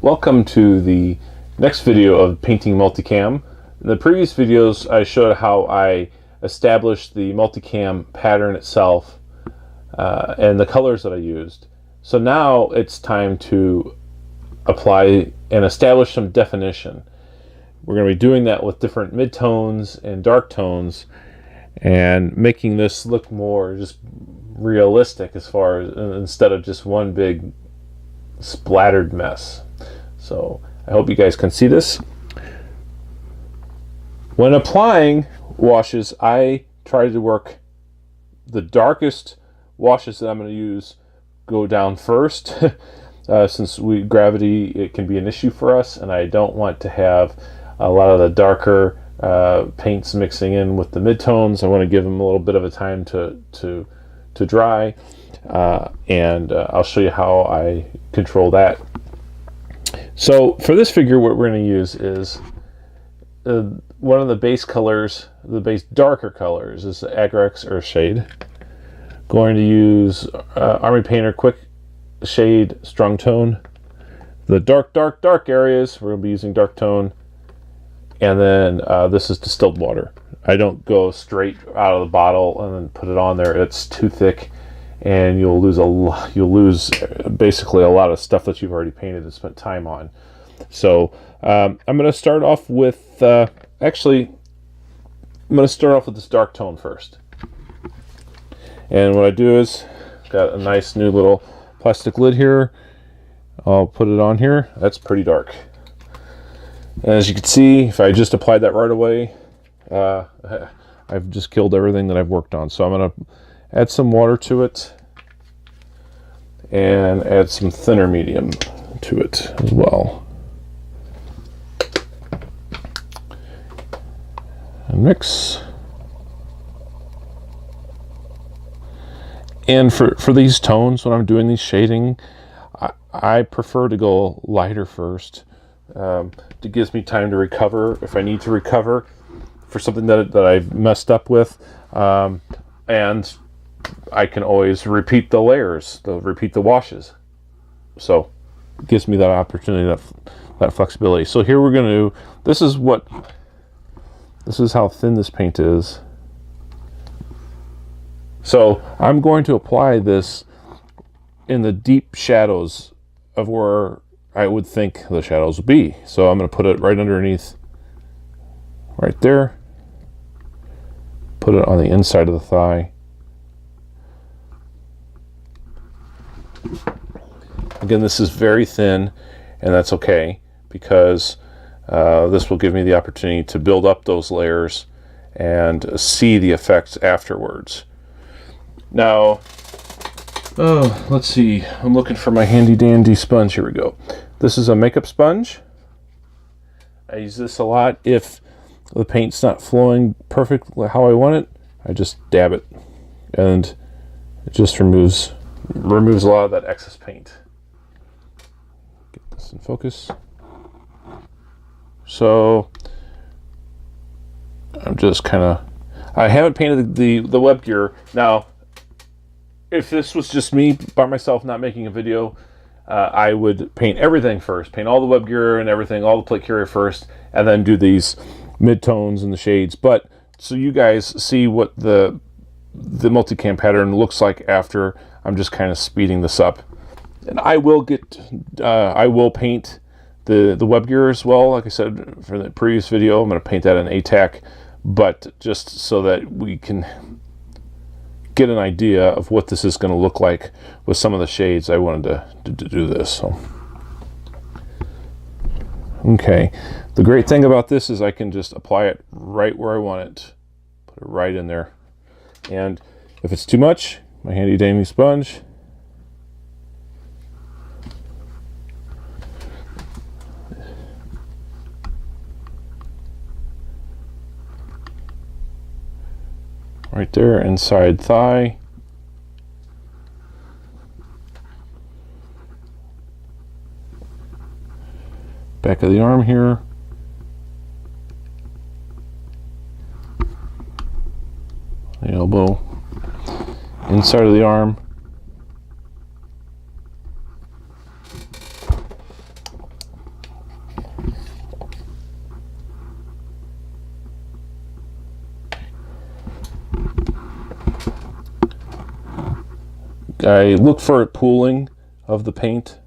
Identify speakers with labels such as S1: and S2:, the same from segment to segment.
S1: Welcome to the next video of painting multicam. In the previous videos I showed how I established the multicam pattern itself and the colors that I used. So now it's time to apply and establish some definition. We're going to be doing that with different midtones and dark tones and making this look more just realistic as far as instead of just one big splattered mess. So I hope you guys can see this. When applying washes, I try to work the darkest washes that I'm going to use go down first since gravity, it can be an issue for us, and I don't want to have a lot of the darker paints mixing in with the midtones. I want to give them a little bit of a time to dry, and I'll show you how I control that. So for this figure, what we're going to use is one of the base colors, the base darker colors is the Agrex Earthshade. Going to use Army Painter Quick Shade Strong Tone. The dark areas, we're going to be using dark tone. And then this is distilled water. I don't go straight out of the bottle and then put it on there. It's too thick, and you'll lose a lot. You'll lose basically a lot of stuff that you've already painted and spent time on. So I'm going to start off with actually I'm going to start off with this dark tone first. And what I do is got a nice new little plastic lid here. I'll put it on here. That's pretty dark. And as you can see, if I just applied that right away, I've just killed everything that I've worked on. So I'm going to add some water to it and add some thinner medium to it as well. And mix. And for these tones, when I'm doing these shading, I prefer to go lighter first. It gives me time to recover if I need to recover for something that I've messed up with, and I can always repeat the layers, repeat the washes. So it gives me that opportunity, that flexibility. So here we're going to, this is how thin this paint is. So I'm going to apply this in the deep shadows of where I would think the shadows will be. So I'm going to put it right underneath, right there. Put it on the inside of the thigh. Again, this is very thin, and that's okay, because this will give me the opportunity to build up those layers and see the effects afterwards. Now, let's see. I'm looking for my handy dandy sponge. Here we go. This is a makeup sponge. I use this a lot if the paint's not flowing perfectly how I want it. I just dab it, and it just removes a lot of that excess paint. Get this in focus. So I'm just kind of, I haven't painted the web gear. Now, if this was just me by myself not making a video, I would paint everything first, paint all the web gear and everything, all the plate carrier first, and then do these midtones and the shades. But so you guys see what the multicam pattern looks like after, I'm just kind of speeding this up. And I will paint the web gear as well. Like I said for the previous video, I'm going to paint that in ATAC, but just so that we can get an idea of what this is going to look like with some of the shades, I wanted to do this. So, okay, the great thing about this is I can just apply it right where I want it, put it right in there, and if it's too much, my handy dandy sponge, right there, inside thigh. Back of the arm here. The elbow. Inside of the arm. I look for it pooling of the paint.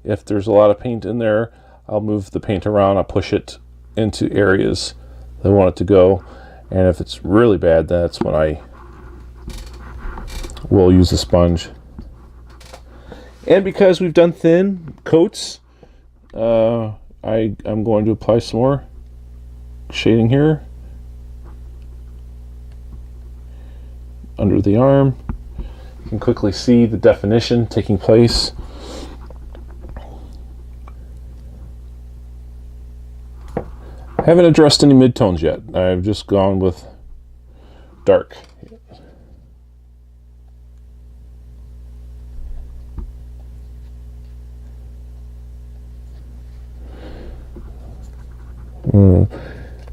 S1: If there's a lot of paint in there, I'll move the paint around. I'll push it into areas that I want it to go. And if it's really bad, that's when I will use a sponge. And because we've done thin coats, I'm going to apply some more shading here under the arm. You can quickly see the definition taking place. I haven't addressed any midtones yet. I've just gone with dark. I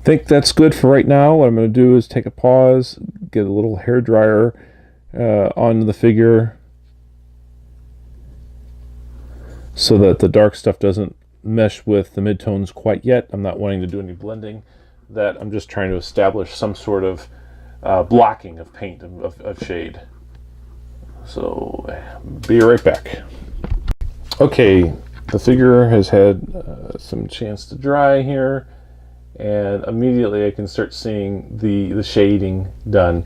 S1: think that's good for right now. What I'm going to do is take a pause, get a little hair dryer on the figure so that the dark stuff doesn't mesh with the midtones quite yet. I'm not wanting to do any blending. That I'm just trying to establish some sort of blocking of paint, of shade. So be right back. Okay, the figure has had some chance to dry here, and immediately I can start seeing the shading done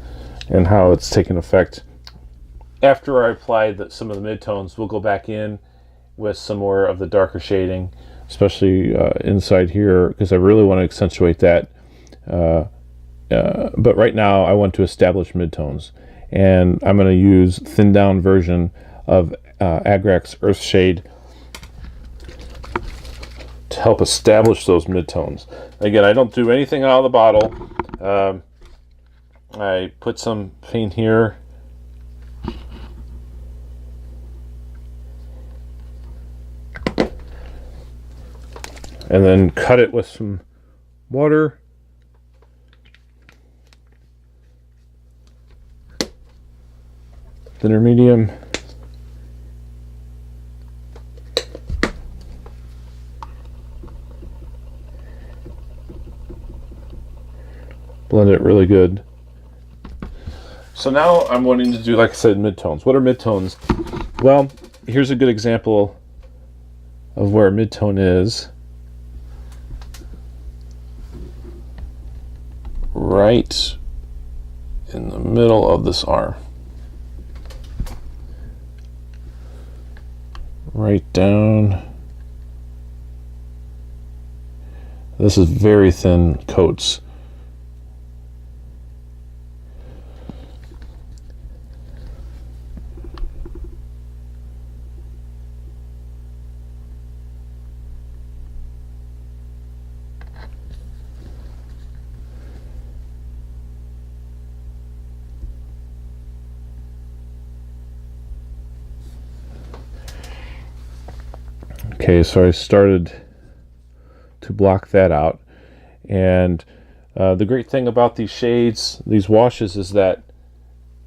S1: and how it's taken effect. After I apply some of the midtones, we'll go back in with some more of the darker shading, especially inside here, because I really want to accentuate that. But right now I want to establish midtones, and I'm going to use thinned down version of Agrax Earthshade to help establish those midtones. Again, I don't do anything out of the bottle. I put some paint here. And then cut it with some water. Thinner medium. Blend it really good. So now I'm wanting to do, like I said, midtones. What are midtones? Well, here's a good example of where a midtone is. Right in the middle of this arm. Right down. This is very thin coats. Okay, so I started to block that out, and the great thing about these shades, these washes, is that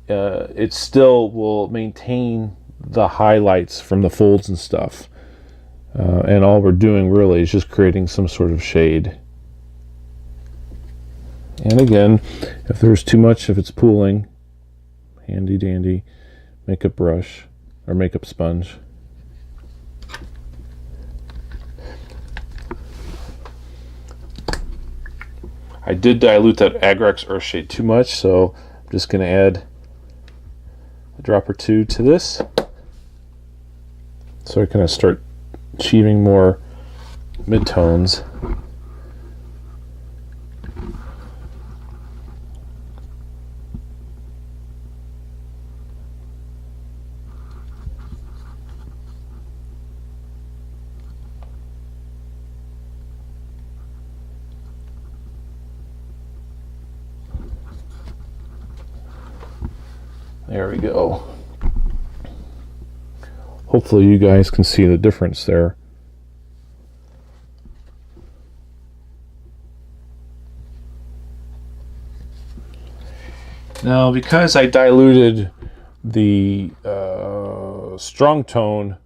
S1: it still will maintain the highlights from the folds and stuff, and all we're doing really is just creating some sort of shade. And again, if there's too much, if it's pooling, handy dandy makeup brush or makeup sponge. I did dilute that Agrax Earthshade too much, so I'm just going to add a drop or two to this, so I can start achieving more midtones. There we go. Hopefully you guys can see the difference there. Now, because I diluted the strong tone,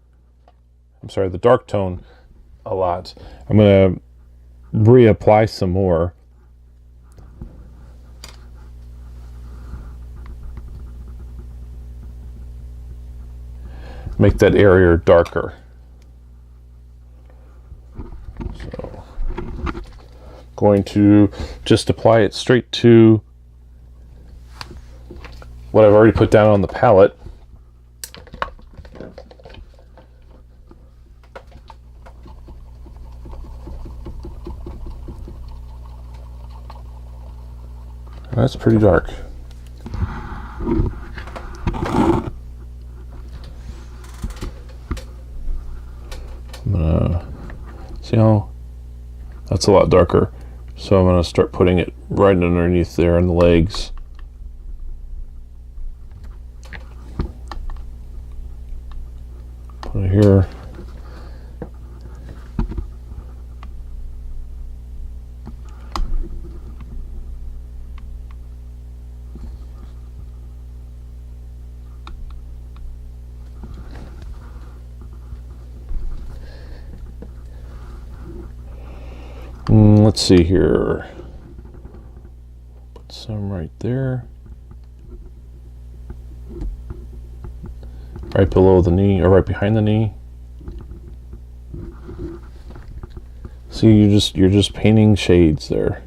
S1: the dark tone a lot, I'm going to reapply some more. make that area darker. So going to just apply it straight to what I've already put down on the palette. That's pretty dark. I'm gonna see how that's a lot darker. So I'm gonna start putting it right underneath there in the legs. Put it here. Let's see here. Put some right there. Right below the knee, or right behind the knee. See, you're just painting shades there.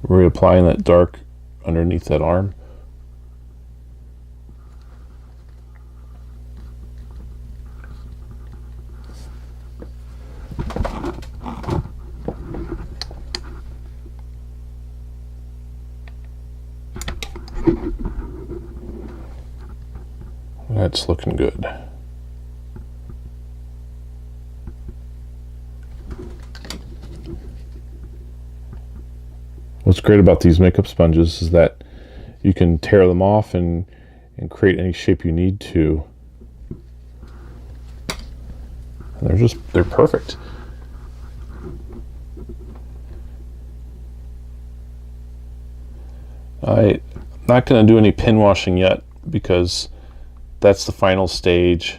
S1: Reapplying that dark underneath that arm. That's looking good. What's great about these makeup sponges is that you can tear them off and create any shape you need to. And they're perfect. I'm not going to do any pin washing yet because that's the final stage,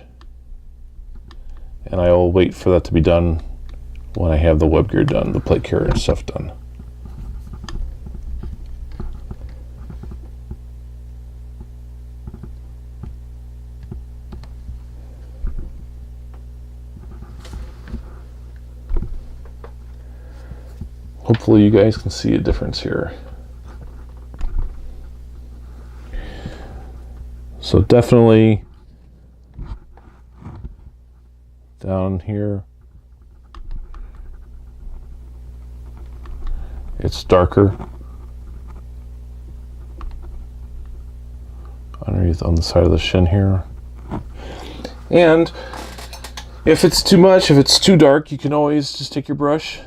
S1: and I'll wait for that to be done when I have the web gear done, the plate carrier and stuff done. Hopefully you guys can see a difference here. So definitely down here, it's darker. Underneath on the side of the shin here. And if it's too much, if it's too dark, you can always just take your brush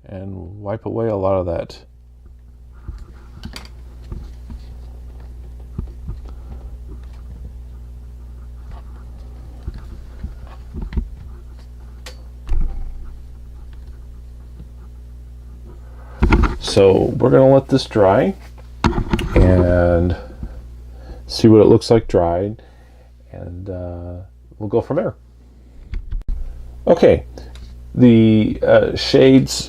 S1: and wipe away a lot of that. So we're going to let this dry and see what it looks like dried, and we'll go from there. Okay, the shades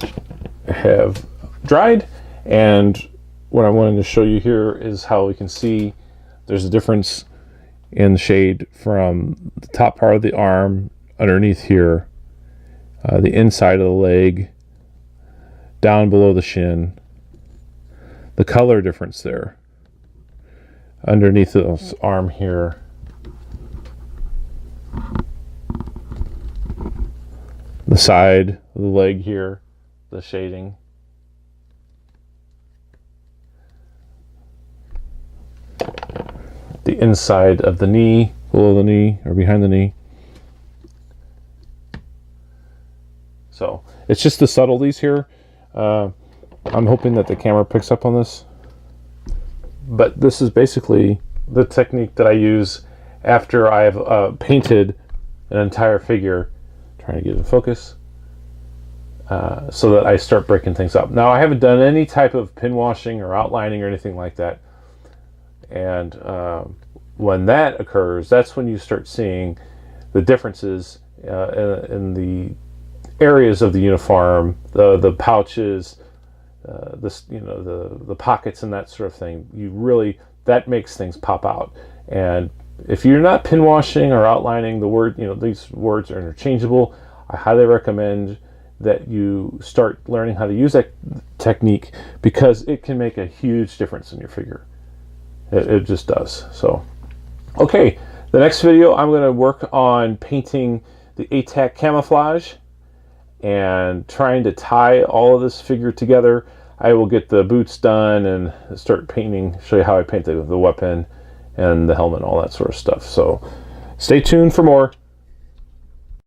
S1: have dried, and what I wanted to show you here is how we can see there's a difference in the shade from the top part of the arm underneath here, the inside of the leg, down below the shin, the color difference there underneath the arm here, the side of the leg here, the shading, the inside of the knee, below the knee or behind the knee. So it's just the subtleties here. I'm hoping that the camera picks up on this, but this is basically the technique that I use after I've painted an entire figure, trying to get it in focus, so that I start breaking things up. Now, I haven't done any type of pin washing or outlining or anything like that, and when that occurs, that's when you start seeing the differences in the areas of the uniform, the pouches, the pockets and that sort of thing. That makes things pop out. And if you're not pin washing or outlining the word, these words are interchangeable, I highly recommend that you start learning how to use that technique, because it can make a huge difference in your figure. It just does. So, okay, the next video I'm going to work on painting the ATAC camouflage and trying to tie all of this figure together. I will get the boots done and start painting, show you how I paint the weapon and the helmet and all that sort of stuff. So stay tuned for more.